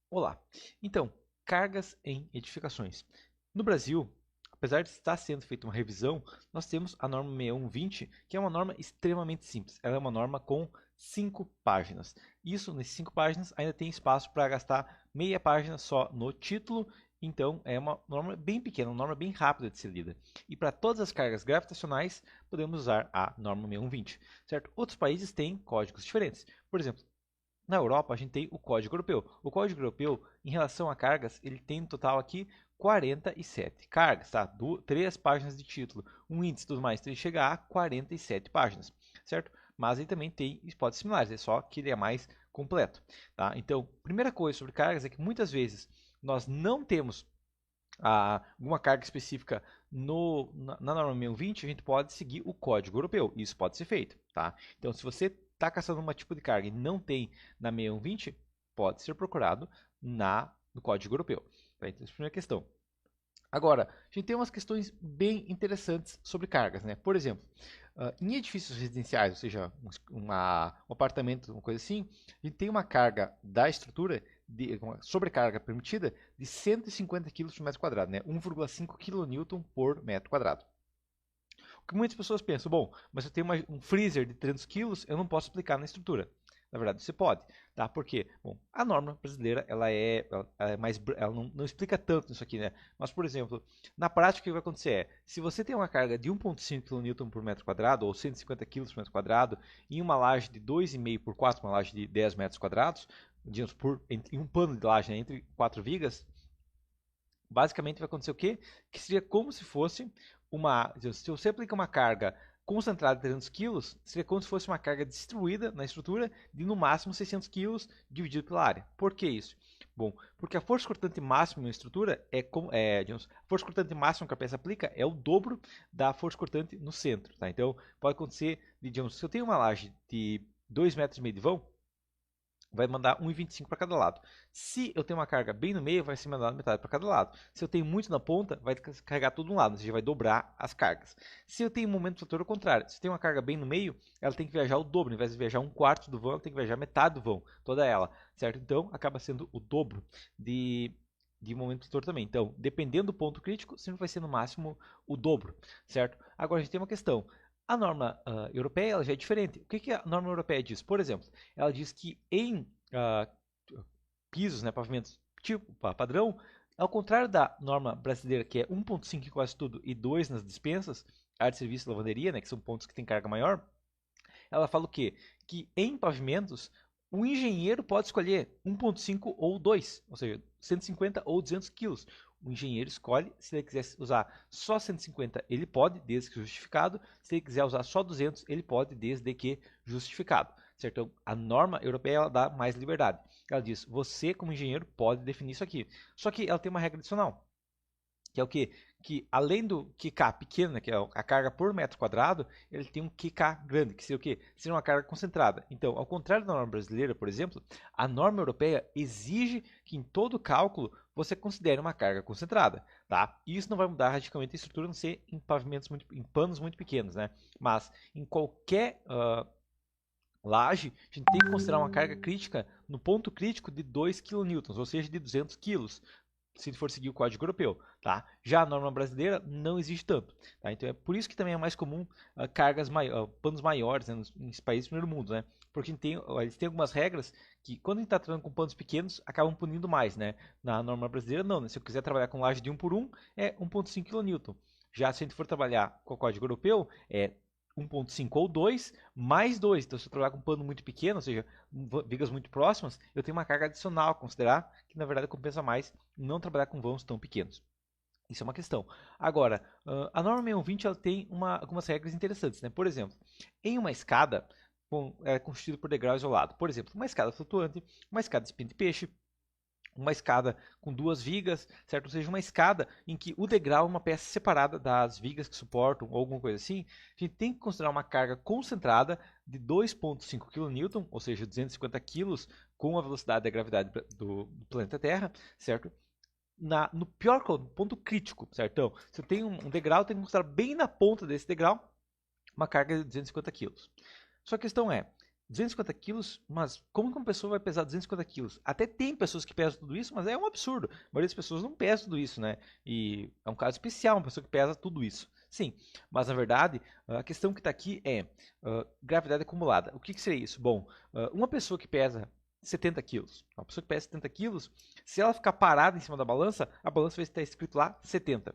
Olá. Então, cargas em edificações. No Brasil, apesar de estar sendo feita uma revisão, nós temos a norma 6120, que é uma norma extremamente simples. Ela é uma norma com 5 páginas. Isso, nessas 5 páginas, ainda tem espaço para gastar meia página só no título. Então, é uma norma bem pequena, uma norma bem rápida de ser lida. E para todas as cargas gravitacionais, podemos usar a norma 6120, certo? Outros países têm códigos diferentes. Por exemplo, na Europa, a gente tem o Código Europeu. O Código Europeu, em relação a cargas, ele tem no total aqui 47 cargas, tá? 3 páginas de título, um índice e tudo mais, então ele chega a 47 páginas, certo? Mas ele também tem hipóteses similares, é só que ele é mais completo, tá? Então, primeira coisa sobre cargas é que muitas vezes nós não temos alguma carga específica na norma 1020, a gente pode seguir o Código Europeu. Isso pode ser feito, tá? Então, se você está caçando um tipo de carga e não tem na 6120, pode ser procurado no Código Europeu. Tá? Então, essa é a primeira questão. Agora, a gente tem umas questões bem interessantes sobre cargas, né? Por exemplo, em edifícios residenciais, ou seja, um apartamento, uma coisa assim, a gente tem uma carga da estrutura, uma sobrecarga permitida, de 150 kg por metro quadrado, né? 1,5 kN por metro quadrado. O que muitas pessoas pensam, bom, mas eu tenho um freezer de 300 quilos, eu não posso aplicar na estrutura. Na verdade, você pode, tá? Por quê? Bom, a norma brasileira, ela é mais, ela não explica tanto isso aqui, né? Mas, por exemplo, na prática, o que vai acontecer é, se você tem uma carga de 1,5 kN por metro quadrado, ou 150 kg por metro quadrado, em uma laje de 2,5 por 4, uma laje de 10 metros quadrados, digamos, em um pano de laje, né, entre 4 vigas, basicamente vai acontecer o quê? Que seria como se fosse se você aplica uma carga concentrada de 300 quilos, seria como se fosse uma carga distribuída na estrutura de no máximo 600 quilos dividido pela área. Por que isso? Bom, porque a força cortante máxima na estrutura digamos, a força cortante máxima que a peça aplica é o dobro da força cortante no centro, tá? Então, pode acontecer, digamos, se eu tenho uma laje de 2,5 metros de vão, vai mandar 1,25 para cada lado. Se eu tenho uma carga bem no meio, vai ser mandado metade para cada lado. Se eu tenho muito na ponta, vai carregar todo um lado, ou seja, vai dobrar as cargas. Se eu tenho um momento fator ao contrário, se eu tenho uma carga bem no meio, ela tem que viajar o dobro, ao invés de viajar um quarto do vão, ela tem que viajar metade do vão, toda ela, certo? Então, acaba sendo o dobro de momento fator também. Então, dependendo do ponto crítico, sempre vai ser no máximo o dobro, certo? Agora, a gente tem uma questão. A norma europeia ela já é diferente. O que a norma europeia diz? Por exemplo, ela diz que em uh, pisos, né, pavimentos tipo padrão, ao contrário da norma brasileira, que é 1,5 em quase tudo e 2 nas dispensas, área de serviço e lavanderia, né, que são pontos que têm carga maior, ela fala o quê? Que em pavimentos, o engenheiro pode escolher 1,5 ou 2, ou seja, 150 ou 200 quilos. O engenheiro escolhe, se ele quiser usar só 150, ele pode, desde que justificado. Se ele quiser usar só 200, ele pode, desde que justificado. Certo? Então, a norma europeia ela dá mais liberdade. Ela diz, você como engenheiro pode definir isso aqui. Só que ela tem uma regra adicional, que é o quê? Que além do QK pequeno, né, que é a carga por metro quadrado, ele tem um QK grande, que seria o quê? Seria uma carga concentrada. Então, ao contrário da norma brasileira, por exemplo, a norma europeia exige que em todo cálculo você considere uma carga concentrada, tá? E isso não vai mudar radicalmente a estrutura, a não ser em em panos muito pequenos, né? Mas em qualquer laje, a gente tem que considerar uma carga crítica no ponto crítico de 2 kN, ou seja, de 200 quilos se for seguir o Código Europeu, tá? Já a norma brasileira não existe tanto, tá? Então é por isso que também é mais comum panos maiores, né, nos países do primeiro mundo, né? Porque eles têm algumas regras que quando a gente está trabalhando com panos pequenos, acabam punindo mais, né? Na norma brasileira não, né? Se eu quiser trabalhar com laje de 1 por 1, é 1,5 kN. Já se a gente for trabalhar com o Código Europeu, é 1,5 ou 2 mais 2. Então, se eu trabalhar com um pano muito pequeno, ou seja, vigas muito próximas, eu tenho uma carga adicional a considerar, que na verdade compensa mais não trabalhar com vãos tão pequenos. Isso é uma questão. Agora, a norma 6120 ela tem algumas regras interessantes. Né? Por exemplo, em uma escada, é constituída por degrau isolado. Por exemplo, uma escada flutuante, uma escada de espinho de peixe, uma escada com 2 vigas, certo? Ou seja, uma escada em que o degrau é uma peça separada das vigas que suportam ou alguma coisa assim. A gente tem que considerar uma carga concentrada de 2,5 kN, ou seja, 250 kg com a velocidade da gravidade do planeta Terra, certo? No pior ponto crítico, certo? Então, se eu tenho um degrau, eu tenho que considerar bem na ponta desse degrau uma carga de 250 kg. Só que a questão é, 250 quilos, mas como que uma pessoa vai pesar 250 quilos? Até tem pessoas que pesam tudo isso, mas é um absurdo. A maioria das pessoas não pesa tudo isso, né? E é um caso especial, uma pessoa que pesa tudo isso. Sim, mas na verdade, a questão que está aqui é gravidade acumulada. O que seria isso? Bom, uma pessoa que pesa 70 quilos, uma pessoa que pesa 70 quilos, se ela ficar parada em cima da balança, a balança vai estar escrito lá 70,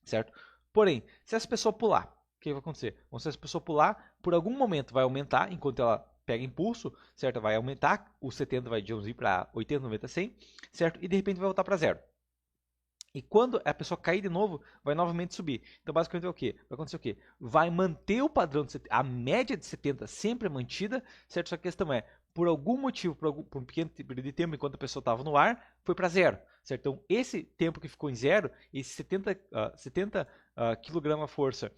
certo? Porém, se essa pessoa pular, o que vai acontecer? Bom, se essa pessoa pular, por algum momento vai aumentar, enquanto ela pega impulso, certo? Vai aumentar, o 70 vai de 11 para 80, 90, 100, certo? E de repente vai voltar para zero. E quando a pessoa cair de novo, vai novamente subir. Então, basicamente, é o quê? Vai acontecer o quê? Vai manter o padrão, a média de 70 sempre é mantida, certo? Só que a questão é, por algum motivo, por um pequeno período de tempo, enquanto a pessoa estava no ar, foi para zero, certo? Então, esse tempo que ficou em zero, esse 70 kg força,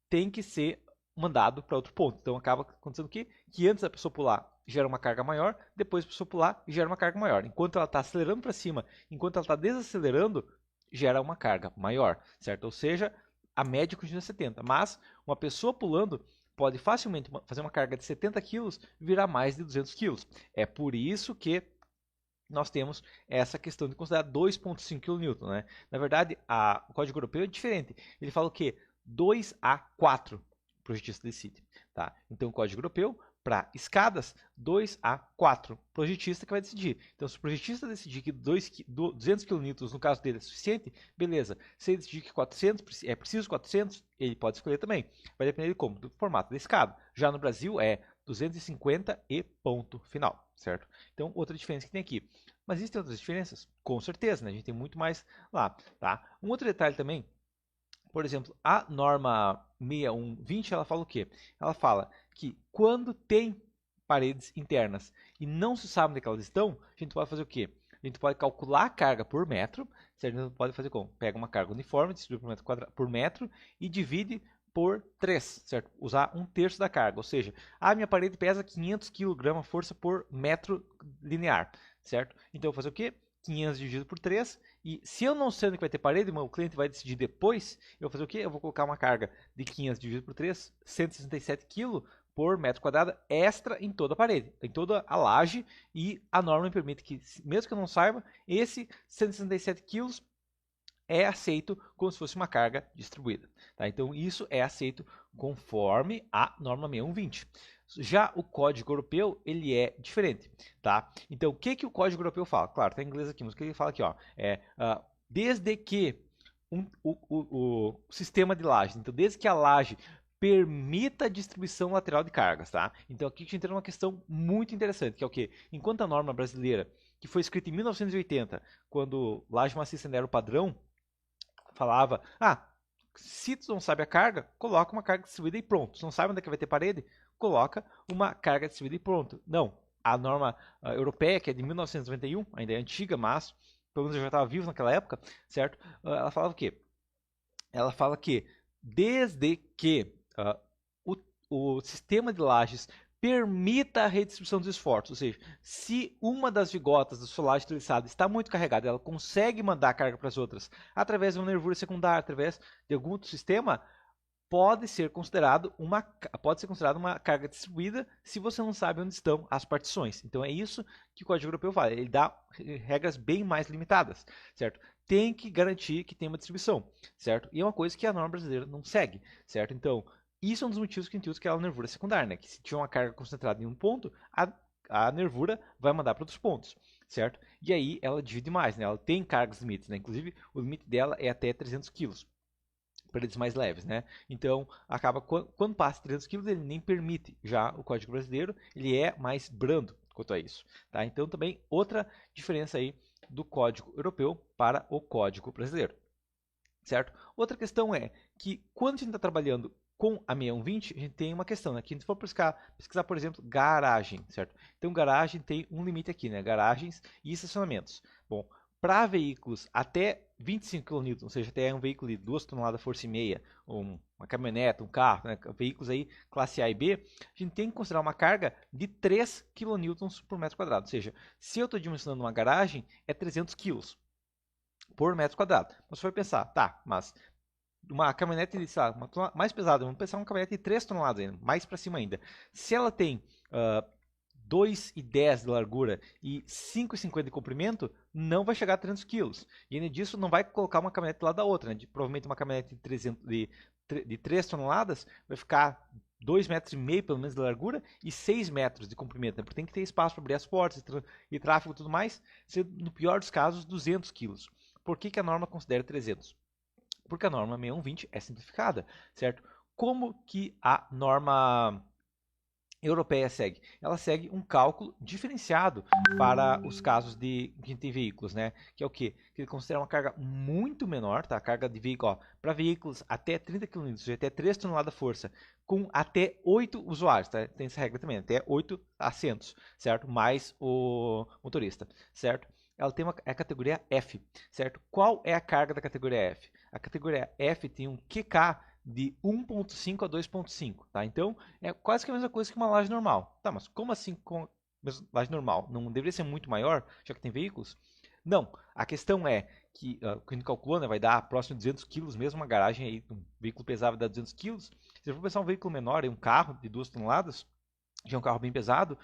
tem que ser mandado para outro ponto. Então, acaba acontecendo o quê? Que antes da pessoa pular, gera uma carga maior, depois da pessoa pular, gera uma carga maior. Enquanto ela está acelerando para cima, enquanto ela está desacelerando, gera uma carga maior, certo? Ou seja, a média continua 70, mas uma pessoa pulando pode facilmente fazer uma carga de 70 quilos virar mais de 200 quilos. É por isso que nós temos essa questão de considerar 2,5 kN, né? Na verdade, o Código Europeu é diferente. Ele fala o quê? 2 a 4 o projetista decide, tá? Então, o Código Europeu, para escadas, 2 a 4 projetista que vai decidir. Então, se o projetista decidir que 200 kN, no caso dele, é suficiente, beleza. Se ele decidir que 400, é preciso 400, ele pode escolher também. Vai depender de como? Do formato da escada. Já no Brasil é 250 e ponto final, certo? Então, outra diferença que tem aqui. Mas existem outras diferenças? Com certeza, né? A gente tem muito mais lá, tá? Um outro detalhe também, por exemplo, a norma 6120, ela fala o quê? Ela fala que quando tem paredes internas e não se sabe onde elas estão, a gente pode fazer o quê? A gente pode calcular a carga por metro, certo? A gente pode fazer como? Pega uma carga uniforme, distribui por metro e divide por 3, certo? Usar 1/3 da carga, ou seja, a minha parede pesa 500 kg força por metro linear, certo? Então eu vou fazer o quê? 500 dividido por 3, e se eu não sei onde vai ter parede, o cliente vai decidir depois, eu vou fazer o quê? Eu vou colocar uma carga de 500 dividido por 3, 167 kg por metro quadrado extra em toda a parede, em toda a laje, e a norma me permite que, mesmo que eu não saiba, esse 167 kg é aceito como se fosse uma carga distribuída. Tá? Então, isso é aceito conforme a norma 6120. Já o Código Europeu, ele é diferente. Tá? Então, o que o Código Europeu fala? Claro, está em inglês aqui, mas o que ele fala aqui? Ó, desde que o sistema de laje, então, desde que a laje permita a distribuição lateral de cargas, tá? Então aqui a gente entra numa questão muito interessante, que é o quê? Enquanto a norma brasileira, que foi escrita em 1980, quando laje maciça ainda era o padrão, falava, se tu não sabe a carga, coloca uma carga distribuída e pronto. Se não sabe onde é que vai ter parede, coloca uma carga distribuída e pronto. Não, a norma europeia, que é de 1991, ainda é antiga, mas pelo menos eu já estava vivo naquela época, certo? Ela falava o quê? Ela fala que desde que o sistema de lajes permita a redistribuição dos esforços, ou seja, se uma das vigotas da sua laje treliçada está muito carregada, ela consegue mandar a carga para as outras através de uma nervura secundária, através de algum outro sistema, pode ser considerado uma carga distribuída se você não sabe onde estão as partições. Então é isso que o Código Europeu fala, ele dá regras bem mais limitadas, certo? Tem que garantir que tem uma distribuição, certo? E é uma coisa que a norma brasileira não segue, certo? Então, isso é um dos motivos que a gente usa aquela nervura secundária, né? Que se tiver uma carga concentrada em um ponto, a nervura vai mandar para outros pontos, certo? E aí ela divide mais, né? Ela tem cargas limites, né? Inclusive, o limite dela é até 300 kg. Paredes mais leves, né? Então, acaba quando passa 300 kg, ele nem permite já o Código Brasileiro, ele é mais brando quanto a isso, tá? Então, também outra diferença aí do Código Europeu para o Código Brasileiro, certo? Outra questão é que quando a gente está trabalhando com a 6120, a gente tem uma questão, né? Que a gente for pesquisar, por exemplo, garagem, certo? Então, garagem tem um limite aqui, né? Garagens e estacionamentos. Bom, para veículos até 25 kN, ou seja, até um veículo de 2 toneladas força e meia, ou uma caminhonete, um carro, né? Veículos aí classe A e B, a gente tem que considerar uma carga de 3 kN por metro quadrado. Ou seja, se eu estou dimensionando uma garagem, é 300 kg por metro quadrado. Mas você vai pensar, tá, mas uma caminhonete de, mais pesada, vamos pensar uma caminhonete de 3 toneladas ainda, mais para cima ainda. Se ela tem 2,10 de largura e 5,50 de comprimento, não vai chegar a 300 kg. E além disso, não vai colocar uma caminhonete lá da outra. Né? Provavelmente uma caminhonete de 3 toneladas vai ficar 2,5 metros pelo menos de largura e 6 metros de comprimento. Né? Porque tem que ter espaço para abrir as portas e tráfego e tudo mais. Sendo, no pior dos casos, 200 kg. Por que a norma considera 300? Porque a norma 6120 é simplificada, certo? Como que a norma europeia segue? Ela segue um cálculo diferenciado para os casos de que tem veículos, né? Que é o quê? Que ele considera uma carga muito menor, tá? A carga de veículo, para veículos até 30 kg, até 3 toneladas de força, com até 8 usuários, tá? Tem essa regra também, até 8 assentos, certo? Mais o motorista, certo? Ela tem a categoria F, certo? Qual é a carga da categoria F? A categoria F tem um QK de 1.5 a 2.5, tá? Então, é quase que a mesma coisa que uma laje normal. Tá, mas como assim com laje normal? Não deveria ser muito maior, já que tem veículos? Não, a questão é que, a gente calculou, né, vai dar próximo de 200 kg mesmo, uma garagem aí, um veículo pesado vai dar 200 kg. Se eu for pensar um veículo menor, um carro de 2 toneladas, que é um carro bem pesado,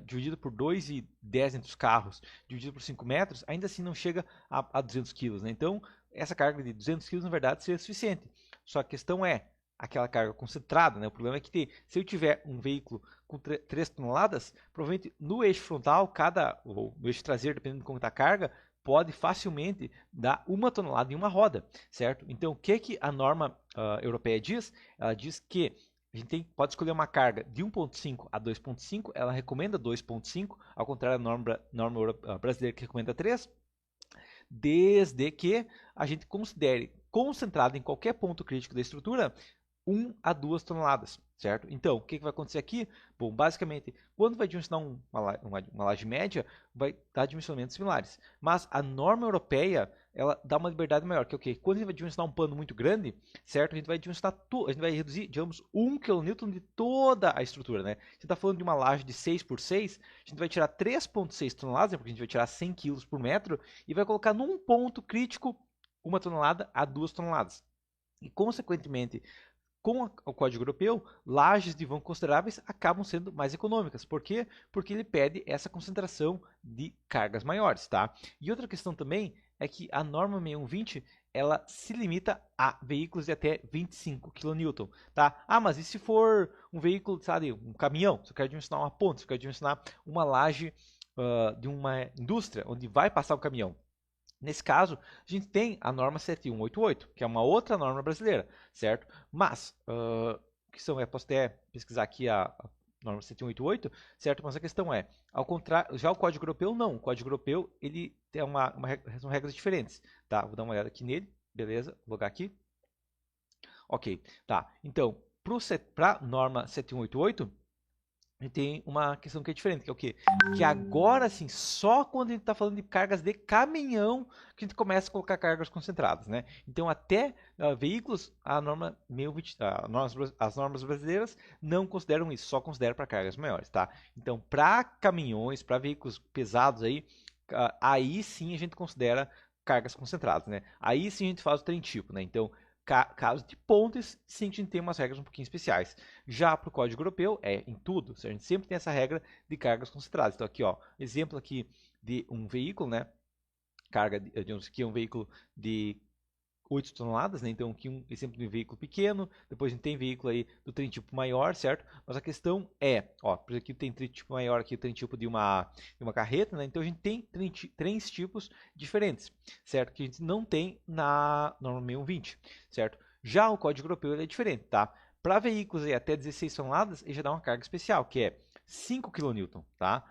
dividido por 2,10 entre os carros, dividido por 5 metros, ainda assim não chega a 200 kg. Né? Então, essa carga de 200 kg, na verdade, seria suficiente. Só que a questão é aquela carga concentrada. Né? O problema é que se eu tiver um veículo com 3 toneladas, provavelmente no eixo frontal, ou no eixo traseiro, dependendo de como está a carga, pode facilmente dar 1 tonelada em uma roda, certo? Então, o que a norma europeia diz? Ela diz que a gente pode escolher uma carga de 1.5 a 2.5, ela recomenda 2.5, ao contrário da norma brasileira que recomenda 3, desde que a gente considere concentrado em qualquer ponto crítico da estrutura 1 a 2 toneladas, certo? Então, o que vai acontecer aqui? Bom, basicamente, quando vai dimensionar uma laje média, vai dar dimensionamentos similares. Mas a norma europeia, ela dá uma liberdade maior, que é o quê? Quando a gente vai dimensionar um pano muito grande, certo? A gente vai a gente vai reduzir, digamos, 1 kN de toda a estrutura, né? Se está falando de uma laje de 6 por 6, a gente vai tirar 3,6 toneladas, porque a gente vai tirar 100 kg por metro, e vai colocar num ponto crítico 1 tonelada a 2 toneladas. E, consequentemente, com o Código Europeu, lajes de vão consideráveis acabam sendo mais econômicas. Por quê? Porque ele pede essa concentração de cargas maiores, tá? E outra questão também é que a norma 6120 ela se limita a veículos de até 25 kN, tá? Ah, mas e se for um veículo, sabe, um caminhão? Se eu quero dimensionar uma ponte, se eu quero dimensionar uma laje de uma indústria onde vai passar o caminhão. Nesse caso, a gente tem a norma 7188, que é uma outra norma brasileira, certo? Mas, posso até pesquisar aqui a norma 7188, certo? Mas a questão é, ao contrário, já o Código Europeu não. O Código Europeu, ele tem são regras diferentes, tá? Vou dar uma olhada aqui nele, beleza? Vou logar aqui. Ok, tá. Então, para a norma 7188, a gente tem uma questão que é diferente, que é o quê? Que agora sim, só quando a gente está falando de cargas de caminhão, que a gente começa a colocar cargas concentradas, né? Então, até veículos, a norma 1020, as normas brasileiras não consideram isso, só consideram para cargas maiores, tá? Então, para caminhões, para veículos pesados aí sim a gente considera cargas concentradas, né? Aí sim a gente faz o trem tipo, né? Então, caso de pontes, sim, a gente tem umas regras um pouquinho especiais. Já para o Código Europeu, é em tudo. A gente sempre tem essa regra de cargas concentradas. Então, aqui, ó, exemplo aqui de um veículo, né? Digamos que é um veículo de 8 toneladas, né? Então, aqui um exemplo de um veículo pequeno. Depois a gente tem veículo aí do trem tipo maior, certo? Mas a questão é, ó, por aqui tem trem tipo maior, aqui trem tipo de uma carreta, né? Então a gente tem trens tipos diferentes, certo? Que a gente não tem na norma 6120, certo? Já o Código Europeu ele é diferente, tá? Para veículos aí até 16 toneladas, ele já dá uma carga especial, que é 5 kN, tá?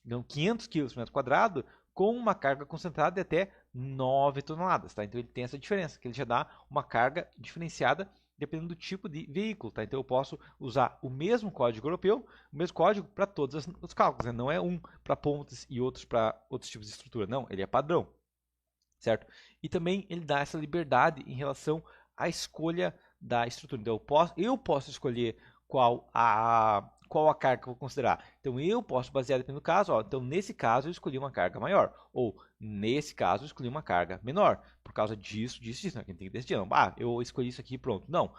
Então, 500 kg por metro quadrado, com uma carga concentrada de até 9 toneladas, tá? Então ele tem essa diferença, que ele já dá uma carga diferenciada dependendo do tipo de veículo, tá? Então eu posso usar o mesmo código europeu, o mesmo código para todos os cálculos, né? Não é um para pontes e outros para outros tipos de estrutura, não, ele é padrão, certo? E também ele dá essa liberdade em relação à escolha da estrutura. Então eu posso escolher qual a carga que eu vou considerar? Então eu posso basear dependendo do caso, ó, então nesse caso eu escolhi uma carga maior, ou nesse caso eu escolhi uma carga menor, por causa disso, disso, disso, né? A gente tem que decidir, não, eu escolhi isso aqui e pronto. Não,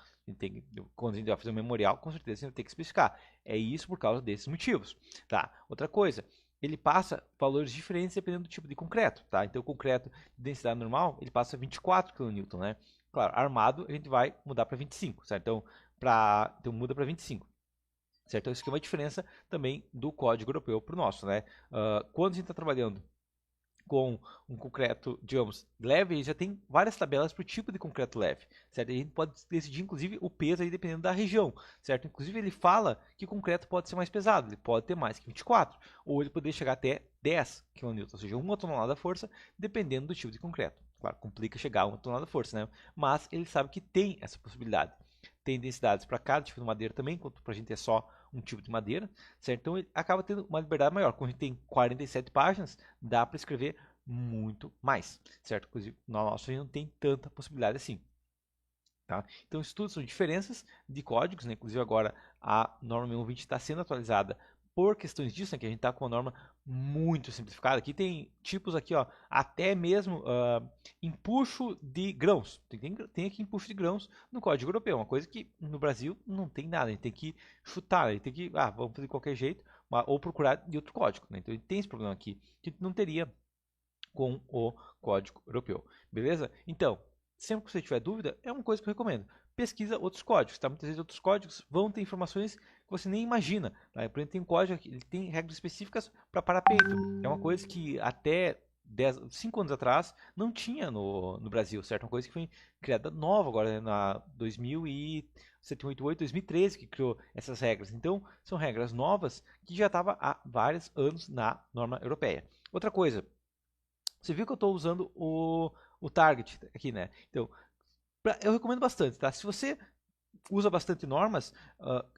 quando a gente vai fazer um memorial, com certeza a gente tem que especificar. É isso por causa desses motivos, tá? Outra coisa, ele passa valores diferentes dependendo do tipo de concreto, tá? Então o concreto de densidade normal, ele passa 24 kN, né? Claro, armado a gente vai mudar para 25, certo? Então muda para 25. Certo? Então, isso aqui é uma diferença também do código europeu para o nosso, né? Quando a gente está trabalhando com um concreto, digamos, leve, já tem várias tabelas para o tipo de concreto leve, certo? E a gente pode decidir, inclusive, o peso aí dependendo da região, certo? Inclusive, ele fala que o concreto pode ser mais pesado, ele pode ter mais que 24, ou ele poder chegar até 10 kN, ou seja, 1 tonelada de força, dependendo do tipo de concreto. Claro, complica chegar a 1 tonelada de força, né? Mas ele sabe que tem essa possibilidade. Tem densidades para cada tipo de madeira também, enquanto para a gente é só um tipo de madeira, certo? Então ele acaba tendo uma liberdade maior. Quando a gente tem 47 páginas, dá para escrever muito mais, certo? Inclusive, no nosso a gente não tem tanta possibilidade assim. Tá? Então, isso tudo são diferenças de códigos, né? Inclusive agora a norma 6120 está sendo atualizada por questões disso, né? Que a gente está com uma norma muito simplificada. Aqui tem tipos aqui, ó, até mesmo empuxo de grãos. Tem aqui empuxo de grãos no código europeu, uma coisa que no Brasil não tem nada. A gente tem que chutar, a gente tem que, vamos fazer de qualquer jeito, ou procurar de outro código. Né? Então, ele tem esse problema aqui que não teria com o código europeu. Beleza? Então, sempre que você tiver dúvida, é uma coisa que eu recomendo. Pesquisa outros códigos, tá? Muitas vezes outros códigos vão ter informações que você nem imagina. Tá? Por exemplo, tem um código que ele tem regras específicas para parapeito. É uma coisa que até 5 anos atrás não tinha no Brasil, certo? Uma coisa que foi criada nova agora, né? Na 2013 que criou essas regras. Então, são regras novas que já estavam há vários anos na norma europeia. Outra coisa, você viu que eu estou usando o Target aqui, né? Então, eu recomendo bastante, tá? Se você usa bastante normas,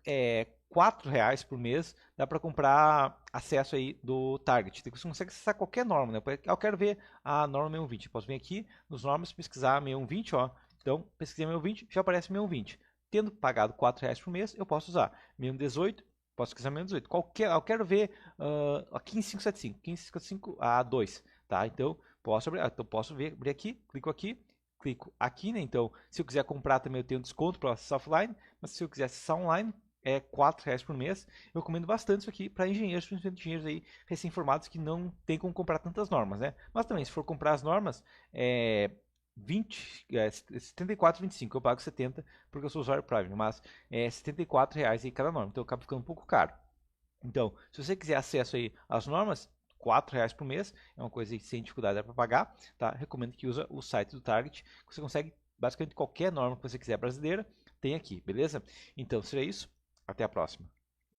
R$ 4 por mês, dá para comprar acesso aí do Target. Você consegue acessar qualquer norma, né? Eu quero ver a norma 6120. Eu posso vir aqui nos normas, pesquisar 6120, ó. Então, pesquisei 6120, já aparece 6120. Tendo pagado R$ 4 por mês, eu posso usar 6118, posso pesquisar 6118. Eu quero ver a 1575, 1555 a 2, tá? Então, posso abrir aqui, clico aqui, né? Então, se eu quiser comprar também eu tenho desconto para acessar offline, mas se eu quiser acessar online, é R$ 4 por mês. Eu recomendo bastante isso aqui para engenheiros, principalmente engenheiros aí recém-formados que não tem como comprar tantas normas, né? Mas também, se for comprar as normas, 74,25. Eu pago 70 porque eu sou usuário Prime, mas é R$ 74 aí cada norma, então acaba ficando um pouco caro. Então, se você quiser acesso aí às normas, R$ 4 por mês, é uma coisa sem dificuldade para pagar, tá? Recomendo que use o site do Target, que você consegue basicamente qualquer norma que você quiser brasileira, tem aqui, beleza? Então, seria isso. Até a próxima.